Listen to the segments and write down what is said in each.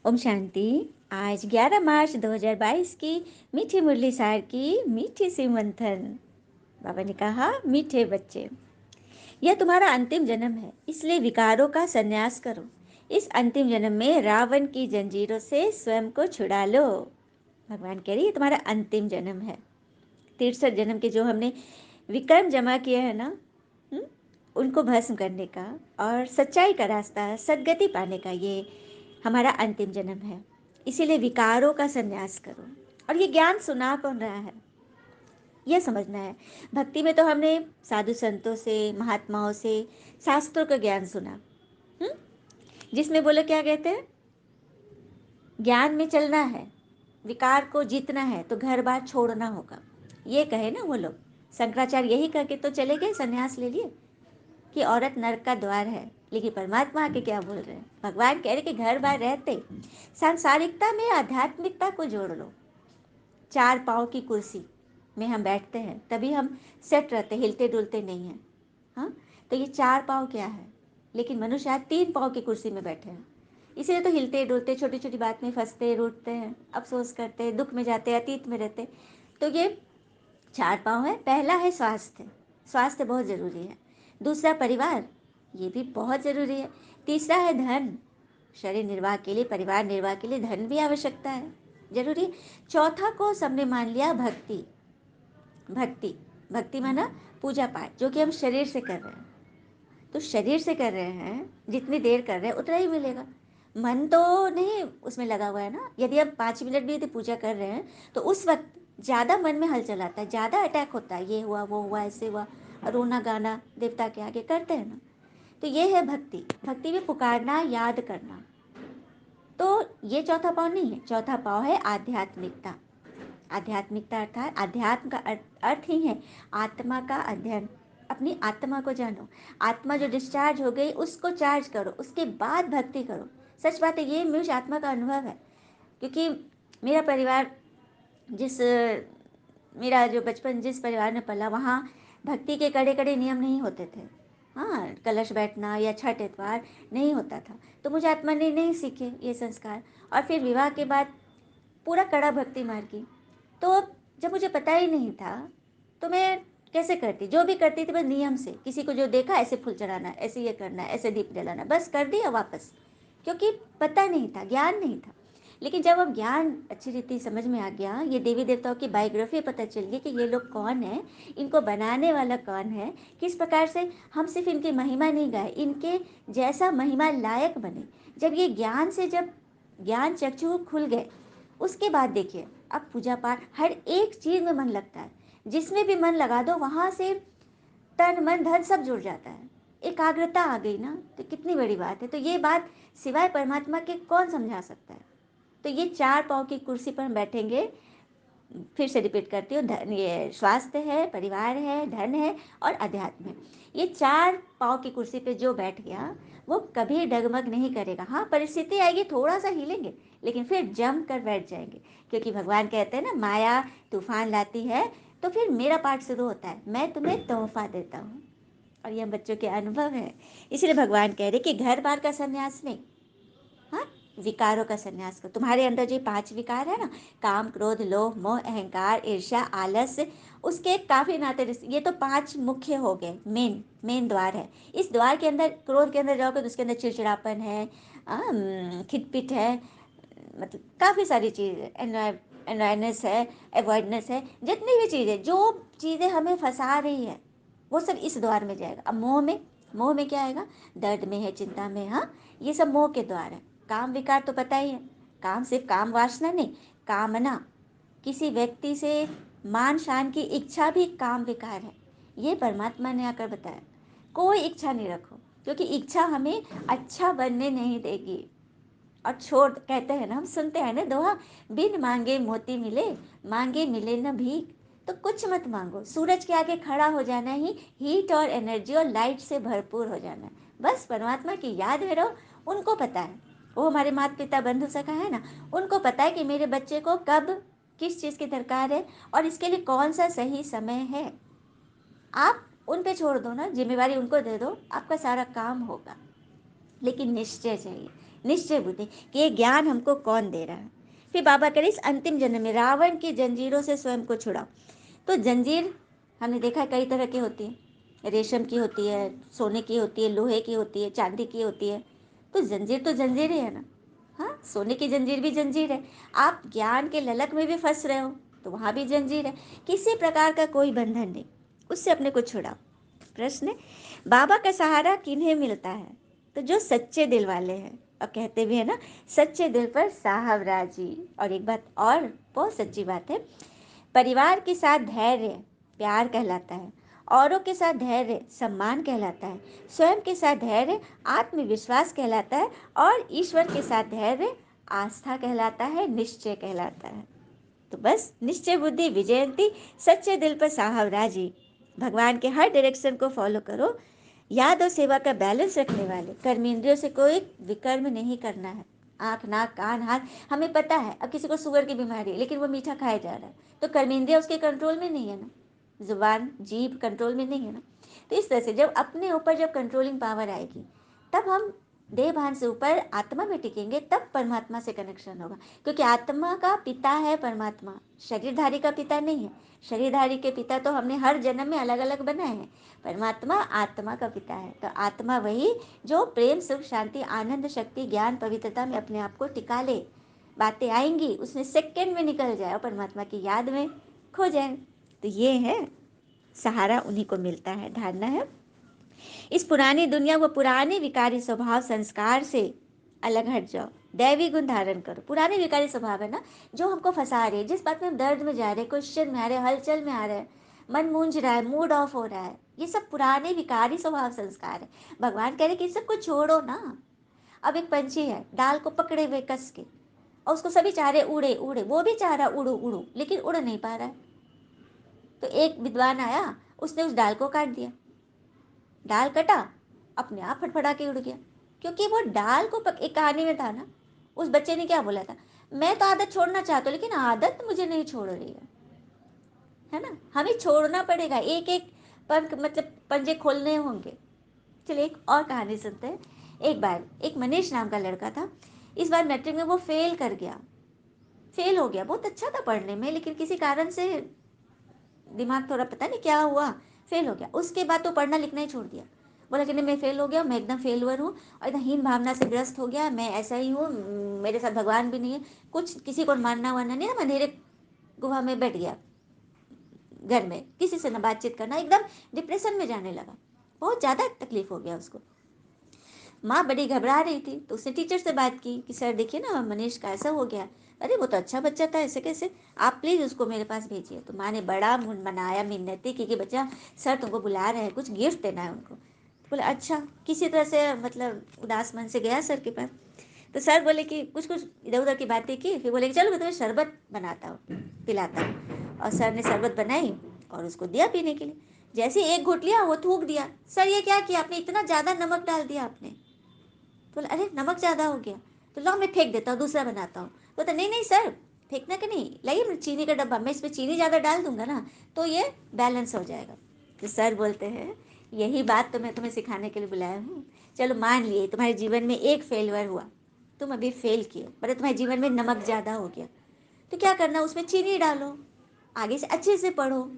ओम शांति। आज 11 मार्च 2022 की मीठी मुरली सार की मीठी सी मंथन। बाबा ने कहा, मीठे बच्चे, यह तुम्हारा अंतिम जन्म है, इसलिए विकारों का संन्यास करो। इस अंतिम जन्म में रावण की जंजीरों से स्वयं को छुड़ा लो। भगवान कह रही है तुम्हारा अंतिम जन्म है। 63 जन्म के जो हमने विक्रम जमा किए हैं ना, उनको भस्म करने का और सच्चाई का रास्ता, सद्गति पाने का ये हमारा अंतिम जन्म है। इसीलिए विकारों का संन्यास करो। और ये ज्ञान सुना कौन रहा है, यह समझना है। भक्ति में तो हमने साधु संतों से, महात्माओं से, शास्त्रों का ज्ञान सुना, जिसमें बोले क्या कहते हैं, ज्ञान में चलना है, विकार को जीतना है तो घर बार छोड़ना होगा, ये कहे ना वो लोग। शंकराचार्य यही करके तो चले गए, संन्यास ले लिए कि औरत नरक का द्वार है। लेकिन परमात्मा आके क्या बोल रहे हैं, भगवान कह रहे कि घर बार रहते सांसारिकता में आध्यात्मिकता को जोड़ लो। 4 पाँव की कुर्सी में हम बैठते हैं तभी हम सेट रहते, हिलते डुलते नहीं हैं। हाँ, तो ये 4 पाँव क्या है, लेकिन मनुष्य आज 3 पाँव की कुर्सी में बैठे हैं। इसलिए तो हिलते डुलते, छोटी छोटी बात में फंसते, रूठते हैं, अफसोस करते, दुख में जाते, अतीत में रहते। तो ये 4 पाँव है। पहला है स्वास्थ्य, स्वास्थ्य बहुत ज़रूरी है। दूसरा परिवार, ये भी बहुत ज़रूरी है। तीसरा है धन, शरीर निर्वाह के लिए, परिवार निर्वाह के लिए धन भी आवश्यकता है, जरूरी है। चौथा को सबने मान लिया भक्ति। भक्ति भक्ति माना पूजा पाठ, जो कि हम शरीर से कर रहे हैं। तो शरीर से कर रहे हैं, जितनी देर कर रहे हैं उतना ही मिलेगा। मन तो नहीं उसमें लगा हुआ है ना। यदि हम 5 मिनट भी यदि पूजा कर रहे हैं तो उस वक्त ज़्यादा मन में हलचल आता है, ज़्यादा अटैक होता है, ये हुआ वो हुआ ऐसे हुआ, रोना गाना देवता के आगे करते हैं ना। तो ये है भक्ति। भक्ति में पुकारना, याद करना। तो ये चौथा पाँव नहीं है। चौथा पाँव है आध्यात्मिकता। आध्यात्मिकता अर्थात अध्यात्म का अर्थ ही है आत्मा का अध्ययन। अपनी आत्मा को जानो, आत्मा जो डिस्चार्ज हो गई उसको चार्ज करो, उसके बाद भक्ति करो। सच बात है, ये मुझे आत्मा का अनुभव है। क्योंकि मेरा परिवार, जिस मेरा जो बचपन जिस परिवार में पला, वहाँ भक्ति के कड़े कड़े नियम नहीं होते थे। हाँ, कलश बैठना या छठ इतवार नहीं होता था। तो मुझे आत्मा ने नहीं सीखे ये संस्कार। और फिर विवाह के बाद पूरा कड़ा भक्ति मार्ग की। तो जब मुझे पता ही नहीं था तो मैं कैसे करती, जो भी करती थी बस नियम से। किसी को जो देखा ऐसे फूल चढ़ाना, ऐसे ये करना, ऐसे दीप जलाना, बस कर दिया वापस। क्योंकि पता नहीं था, ज्ञान नहीं था। लेकिन जब अब ज्ञान अच्छी रीति समझ में आ गया, ये देवी देवताओं की बायोग्राफी पता चल गई कि ये लोग कौन है, इनको बनाने वाला कौन है, किस प्रकार से हम सिर्फ इनकी महिमा नहीं गाए, इनके जैसा महिमा लायक बने। जब ये ज्ञान से, जब ज्ञान चक्षु खुल गए, उसके बाद देखिए अब पूजा पाठ हर एक चीज़ में मन लगता है। जिसमें भी मन लगा दो वहाँ से तन मन धन सब जुड़ जाता है। एकाग्रता आ गई ना, तो कितनी बड़ी बात है। तो ये बात सिवाय परमात्मा के कौन समझा सकता है। तो ये 4 पाँव की कुर्सी पर हम बैठेंगे। फिर से रिपीट करती हूँ, धन, ये स्वास्थ्य है, परिवार है, धन है और अध्यात्म है। ये 4 पाँव की कुर्सी पे जो बैठ गया वो कभी डगमग नहीं करेगा। हाँ, परिस्थिति आएगी, थोड़ा सा हिलेंगे, लेकिन फिर जम कर बैठ जाएंगे। क्योंकि भगवान कहते हैं ना, माया तूफान लाती है तो फिर मेरा पाठ शुरू होता है, मैं तुम्हें तोहफा देता हूँ। और यह बच्चों के अनुभव है। इसलिए भगवान कह रहे कि घर बार का संन्यास नहीं, हाँ, विकारों का संन्यास करो। तुम्हारे अंदर जो 5 विकार है ना, काम, क्रोध, लोभ, मोह, अहंकार, ईर्ष्या, आलस्य, उसके काफी नाते, ये तो 5 मुख्य हो गए, मेन मेन द्वार है। इस द्वार के अंदर, क्रोध के अंदर जाओगे तो उसके अंदर चिड़चिड़ापन है, खिटपिट है, मतलब काफ़ी सारी चीज़ें, एनवायरनेस है, अवॉइडनेस है, जितनी भी चीज़ें, जो चीज़ें हमें फंसा रही है वो सब इस द्वार में जाएगा। अब मोह में, मोह में क्या आएगा, दर्द में है, चिंता में। हाँ, ये सब मोह के द्वार है। काम विकार तो पता ही है, काम सिर्फ काम वासना नहीं, कामना, किसी व्यक्ति से मान शान की इच्छा भी काम विकार है। ये परमात्मा ने आकर बताया। कोई इच्छा नहीं रखो, क्योंकि इच्छा हमें अच्छा बनने नहीं देगी। और छोड़, कहते हैं ना, हम सुनते हैं ना दोहा, बिन मांगे मोती मिले, मांगे मिले न भीख। तो कुछ मत मांगो, सूरज के आगे खड़ा हो जाना ही हीट और एनर्जी और लाइट से भरपूर हो जाना है। बस परमात्मा की याद में रहो। उनको पता है, वो हमारे माता पिता बंधु सखा है ना, उनको पता है कि मेरे बच्चे को कब किस चीज़ की दरकार है और इसके लिए कौन सा सही समय है। आप उन पे छोड़ दो ना, जिम्मेवारी उनको दे दो, आपका सारा काम होगा। लेकिन निश्चय चाहिए, निश्चय बुद्धि कि ये ज्ञान हमको कौन दे रहा है। फिर बाबा करे इस अंतिम जन्म में रावण की जंजीरों से स्वयं को छुड़ाओ। तो जंजीर हमने देखा है कई तरह की होती है, रेशम की होती है, सोने की होती है, लोहे की होती है, चांदी की होती है। तो जंजीर ही है ना। हाँ, सोने की जंजीर भी जंजीर है। आप ज्ञान के ललक में भी फंस रहे हो तो वहाँ भी जंजीर है। किसी प्रकार का कोई बंधन नहीं, उससे अपने को छुड़ाओ। प्रश्न है, बाबा का सहारा किन्हें मिलता है? तो जो सच्चे दिल वाले हैं। और कहते भी है ना, सच्चे दिल पर साहब राजी। और एक बात और बहुत सच्ची बात है, परिवार के साथ धैर्य प्यार कहलाता है, औरों के साथ धैर्य सम्मान कहलाता है, स्वयं के साथ धैर्य आत्मविश्वास कहलाता है, और ईश्वर के साथ धैर्य आस्था कहलाता है, निश्चय कहलाता है। तो बस निश्चय बुद्धि विजयंती, सच्चे दिल पर साहब राजी। भगवान के हर डायरेक्शन को फॉलो करो। याद और सेवा का बैलेंस रखने वाले, कर्मेंद्रियों से कोई विकर्म नहीं करना है। आँख नाक कान हाथ, हमें पता है अब किसी को शुगर की बीमारी है लेकिन वो मीठा खाया जा रहा है, तो कर्मेंद्रिया उसके कंट्रोल में नहीं है ना, जुबान जीभ कंट्रोल में नहीं है ना। तो इस तरह से जब अपने ऊपर जब कंट्रोलिंग पावर आएगी, तब हम देह भान से ऊपर आत्मा में टिकेंगे, तब परमात्मा से कनेक्शन होगा। क्योंकि आत्मा का पिता है परमात्मा, शरीरधारी का पिता नहीं है। शरीरधारी के पिता तो हमने हर जन्म में अलग अलग बनाए हैं, परमात्मा आत्मा का पिता है। तो आत्मा वही जो प्रेम सुख शांति आनंद शक्ति ज्ञान पवित्रता में अपने आप को टिका ले। बातें आएंगी उसमें सेकंड में निकल जाए और परमात्मा की याद में खो जाए। तो ये है सहारा, उन्हीं को मिलता है। धारणा है, इस पुरानी दुनिया व पुराने विकारी स्वभाव संस्कार से अलग हट जाओ, दैवी गुण धारण करो। पुराने विकारी स्वभाव है ना, जो हमको फंसा रहे हैं, जिस बात में हम दर्द में जा रहे हैं, क्वेश्चन में आ रहे हैं, हलचल में आ रहे हैं, मन मूंझ रहा है, मूड ऑफ हो रहा है, ये सब पुराने विकारी स्वभाव संस्कार है। भगवान कह रहे कि सबको छोड़ो ना। अब एक पंछी है डाल को पकड़े हुए कस के, और उसको सभी चाह रहे उड़े उड़े, वो भी चाह रहा उड़ू उड़ू, लेकिन उड़ नहीं पा रहा है। तो एक विद्वान आया, उसने उस डाल को काट दिया। डाल कटा, अपने आप फटफटा के उड़ गया। क्योंकि वो डाल को एक कहानी में था ना, उस बच्चे ने क्या बोला था, मैं तो आदत छोड़ना चाहता हूँ लेकिन आदत मुझे नहीं छोड़ रही है ना। हमें छोड़ना पड़ेगा, एक एक पंख मतलब पंजे खोलने होंगे। चलिए एक और कहानी सुनते हैं। एक बार एक मनीष नाम का लड़का था, इस बार मैट्रिक में वो फेल कर गया, फेल हो गया। बहुत अच्छा था पढ़ने में, लेकिन किसी कारण से दिमाग थोड़ा पता नहीं क्या हुआ, फेल हो गया। उसके बाद तो पढ़ना लिखना ही छोड़ दिया। बोला कि नहीं मैं फेल हो गया, मैं एकदम फेलवर हूँ और एकदम हीन भावना से ग्रस्त हो गया, मैं ऐसा ही हूँ, मेरे साथ भगवान भी नहीं है, कुछ किसी को मानना वानना नहीं ना। अंधेरे गुहा में बैठ गया, घर में किसी से ना बातचीत करना, एकदम डिप्रेशन में जाने लगा। बहुत ज़्यादा तकलीफ हो गया उसको। माँ बड़ी घबरा रही थी, तो उसने टीचर से बात की कि सर देखिए ना मनीष का ऐसा हो गया। अरे वो तो अच्छा बच्चा था, ऐसे कैसे, आप प्लीज़ उसको मेरे पास भेजिए। तो माँ ने बड़ा मुन मनाया, मिन्नती की कि बच्चा सर तुमको बुला रहे हैं, कुछ गिफ्ट देना है उनको। तो बोला अच्छा। किसी तरह से मतलब उदास मन से गया सर के पास। तो सर बोले कि कुछ कुछ इधर उधर की बातें की, फिर बोले कि चलो मैं तुम्हें शरबत बनाता हूँ, पिलाता हूँ। और सर ने शरबत बनाई और उसको दिया पीने के लिए। जैसे एक घुट लिया वो थूक दिया। सर ये क्या किया आपने, इतना ज़्यादा नमक डाल दिया आपने। बोला अरे नमक ज़्यादा हो गया। तो लो मैं फेंक देता हूँ, दूसरा बनाता हूँ। बोलता नहीं नहीं सर, फेंकना कि नहीं, लाइए चीनी का डब्बा, मैं इसमें चीनी ज़्यादा डाल दूंगा ना तो ये बैलेंस हो जाएगा। तो सर बोलते हैं यही बात तो मैं तुम्हें सिखाने के लिए बुलाया हूँ। चलो मान लिए तुम्हारे जीवन में एक फेलवर हुआ, तुम अभी फेल किए, पर तुम्हारे जीवन में नमक ज़्यादा हो गया, तो क्या करना, उसमें चीनी डालो, आगे से अच्छे से पढ़ो,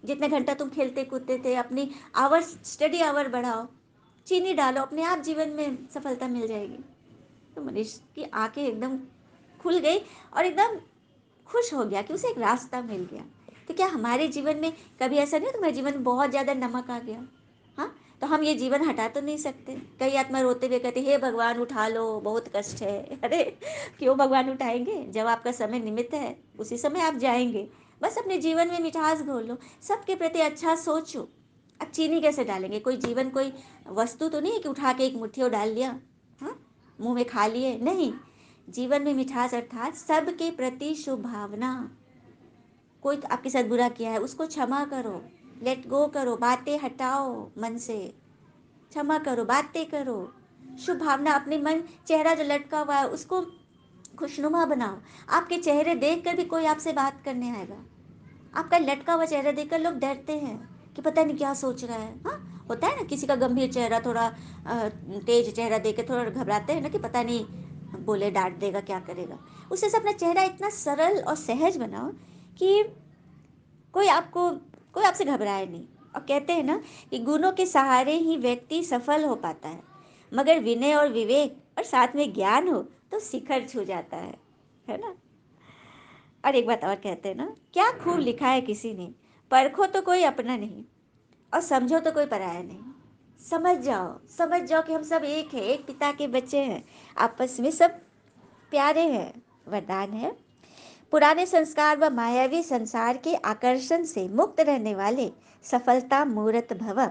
जितने घंटा तुम खेलते कूदते थे अपनी आवर्स स्टडी आवर बढ़ाओ, चीनी डालो, अपने आप जीवन में सफलता मिल जाएगी। तो मनीष की आंखें एकदम खुल गई और एकदम खुश हो गया कि उसे एक रास्ता मिल गया। तो क्या हमारे जीवन में कभी ऐसा नहीं तुम्हारे जीवन में बहुत ज़्यादा नमक आ गया, हाँ, तो हम ये जीवन हटा तो नहीं सकते। कई आत्मा रोते हुए कहते हे भगवान उठा लो, बहुत कष्ट है। अरे क्यों भगवान उठाएंगे, जब आपका समय निमित्त है उसी समय आप जाएंगे। बस अपने जीवन में मिठास घोल लो, सबके प्रति अच्छा सोचो। अब चीनी कैसे डालेंगे, कोई जीवन कोई वस्तु तो नहीं है कि उठा के एक मुट्ठी और डाल लिया, हाँ, मुंह में खा लिए, नहीं। जीवन में मिठास अर्थात सबके प्रति शुभ भावना। कोई तो आपके साथ बुरा किया है उसको क्षमा करो, लेट गो करो, बातें हटाओ मन से, क्षमा करो, बातें करो, शुभ भावना, अपने मन चेहरा जो लटका हुआ है उसको खुशनुमा बनाओ। आपके चेहरे देखकर भी कोई आपसे बात करने आएगा, आपका लटका हुआ चेहरा देखकर लोग डरते हैं कि पता नहीं क्या सोच रहा है, हाँ, होता है ना, किसी का गंभीर चेहरा थोड़ा तेज चेहरा देख के थोड़ा घबराते हैं ना कि पता नहीं बोले डांट देगा क्या करेगा। उससे से अपना चेहरा इतना सरल और सहज बनाओ कि कोई आपको कोई आपसे घबराए नहीं। और कहते हैं ना कि गुणों के सहारे ही व्यक्ति सफल हो पाता है, मगर विनय और विवेक और साथ में ज्ञान हो तो शिखर छू जाता है ना। और एक बात और कहते हैं ना, क्या खूब लिखा है किसी ने, परखो तो कोई अपना नहीं और समझो तो कोई पराया नहीं। समझ जाओ कि हम सब एक है, एक पिता के बच्चे हैं, आपस में सब प्यारे हैं। वरदान है, पुराने संस्कार व मायावी संसार के आकर्षण से मुक्त रहने वाले सफलता मूर्त भव।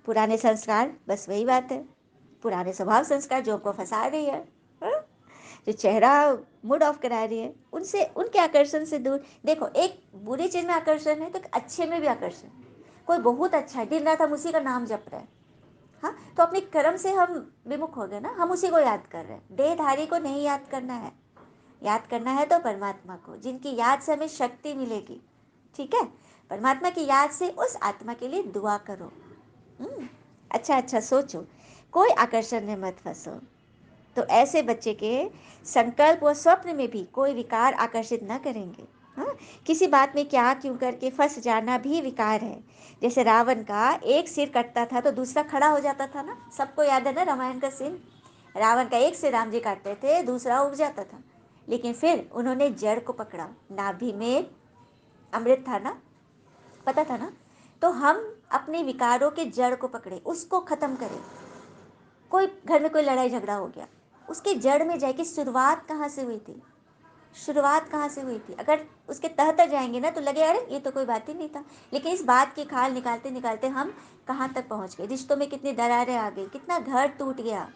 पुराने संस्कार बस वही बात है, पुराने स्वभाव संस्कार जो आपको फंसा रही है, हा? जो चेहरा मूड ऑफ करा रही है, उनसे उनके आकर्षण से दूर देखो। एक बुरी चीज में आकर्षण है तो अच्छे में भी आकर्षण। कोई बहुत अच्छा है, दिन रात हम उसी का नाम जप रहे हैं, हाँ, तो अपने कर्म से हम विमुख हो गए ना, हम उसी को याद कर रहे हैं। देहधारी को नहीं याद करना है, याद करना है तो परमात्मा को, जिनकी याद से हमें शक्ति मिलेगी। ठीक है, परमात्मा की याद से उस आत्मा के लिए दुआ करो। अच्छा अच्छा सोचो, कोई आकर्षण में मत फंसो। तो ऐसे बच्चे के संकल्प व स्वप्न में भी कोई विकार आकर्षित न करेंगे। हाँ, किसी बात में क्या क्यों करके फंस जाना भी विकार है। जैसे रावण का एक सिर कटता था तो दूसरा खड़ा हो जाता था ना, सबको याद है ना रामायण का सीन। रावण का एक सिर राम जी काटते थे, दूसरा उग जाता था, लेकिन फिर उन्होंने जड़ को पकड़ा। नाभि में अमृत था ना, पता था ना। तो हम अपने विकारों के जड़ को पकड़े, उसको खत्म करें। कोई घर में कोई लड़ाई झगड़ा हो गया, उसके जड़ में जाए कि शुरुआत कहाँ से हुई थी, शुरुआत कहाँ से हुई थी। अगर उसके तह तक जाएंगे ना तो लगे अरे ये तो कोई बात ही नहीं था, लेकिन इस बात की खाल निकालते निकालते हम कहाँ तक पहुँच गए। रिश्तों में कितनी दरारें आ गई, कितना घर टूट गया।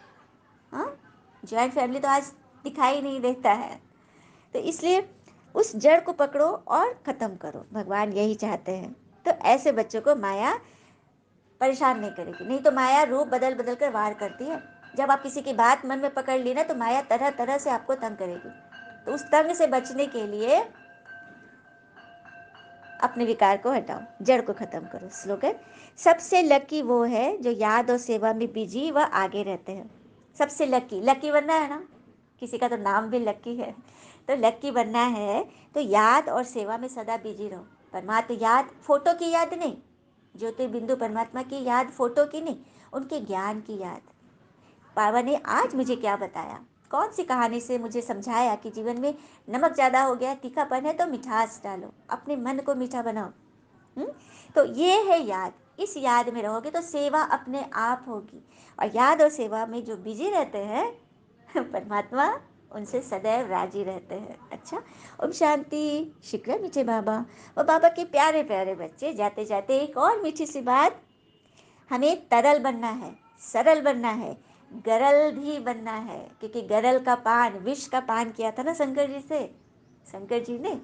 हाँ, जॉइंट फैमिली तो आज दिखाई नहीं देता है। तो इसलिए उस जड़ को पकड़ो और खत्म करो, भगवान यही चाहते हैं। तो ऐसे बच्चों को माया परेशान नहीं करेगी, नहीं तो माया रूप बदल बदल कर वार करती है। जब आप किसी की बात मन में पकड़ ली ना तो माया तरह तरह से आपको तंग करेगी। तो उस तंग से बचने के लिए अपने विकार को हटाओ, जड़ को खत्म करो। स्लोगन, सबसे लकी वो है जो याद और सेवा में बिजी व आगे रहते हैं। सबसे लकी, लकी बनना है ना, किसी का तो नाम भी लकी है। तो लकी बनना है तो याद और सेवा में सदा बिजी रहो। परमात्मा याद, फोटो की याद नहीं, ज्योति बिंदु परमात्मा की याद, फोटो की नहीं, उनके ज्ञान की याद। बाबा ने आज मुझे क्या बताया, कौन सी कहानी से मुझे समझाया कि जीवन में नमक ज़्यादा हो गया, तीखापन है तो मिठास डालो, अपने मन को मीठा बनाओ। हुँ? तो ये है याद, इस याद में रहोगे तो सेवा अपने आप होगी। और याद और सेवा में जो बिजी रहते हैं परमात्मा उनसे सदैव राजी रहते हैं। अच्छा, ओम शांति। शुक्र मीठे बाबा। और बाबा के प्यारे प्यारे बच्चे, जाते जाते एक और मीठी सी बात, हमें तरल बनना है, सरल बनना है, गरल भी बनना है। क्योंकि गरल का पान, विष का पान किया था ना शंकर जी से, शंकर जी ने।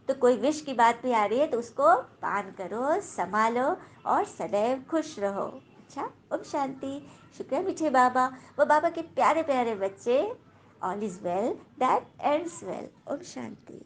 तो कोई विष की बात भी आ रही है तो उसको पान करो, संभालो और सदैव खुश रहो। अच्छा, ओम शांति। शुक्र है मीठे बाबा, वो बाबा के प्यारे प्यारे बच्चे। All is well that ends well. ओम शांति।